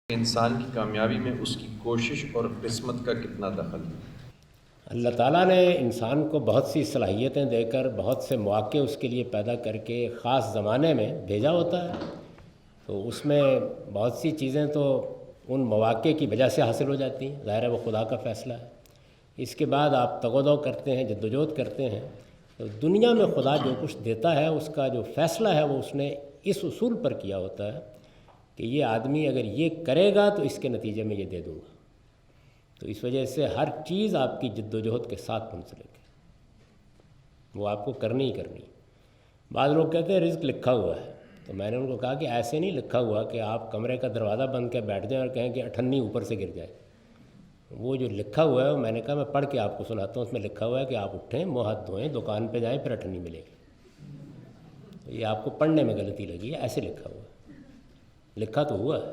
انسان کی کامیابی میں اس کی کوشش اور قسمت کا کتنا دخل ہے؟ اللہ تعالیٰ نے انسان کو بہت سی صلاحیتیں دے کر بہت سے مواقع اس کے لیے پیدا کر کے خاص زمانے میں بھیجا ہوتا ہے، تو اس میں بہت سی چیزیں تو ان مواقع کی وجہ سے حاصل ہو جاتی ہیں، ظاہر ہے وہ خدا کا فیصلہ ہے۔ اس کے بعد آپ تگ و دو کرتے ہیں، جدوجہد کرتے ہیں، تو دنیا میں خدا جو کچھ دیتا ہے اس کا جو فیصلہ ہے وہ اس نے اس اصول پر کیا ہوتا ہے کہ یہ آدمی اگر یہ کرے گا تو اس کے نتیجے میں یہ دے دوں گا۔ تو اس وجہ سے ہر چیز آپ کی جد و جہد کے ساتھ منسلک ہے، وہ آپ کو کرنی ہی کرنی ہے۔ بعض لوگ کہتے ہیں رزق لکھا ہوا ہے، تو میں نے ان کو کہا کہ ایسے نہیں لکھا ہوا کہ آپ کمرے کا دروازہ بند کے بیٹھ جائیں اور کہیں کہ 98 اوپر سے گر جائے۔ وہ جو لکھا ہوا ہے وہ میں نے کہا میں پڑھ کے آپ کو سناتا ہوں، اس میں لکھا ہوا ہے کہ آپ اٹھیں، منہ ہاتھ دھوئیں، دکان پہ جائیں، پھر 98 ملے گی۔ یہ آپ کو پڑھنے میں غلطی لگی ہے، ایسے لکھا ہوا ہے، لکھا تو ہوا ہے۔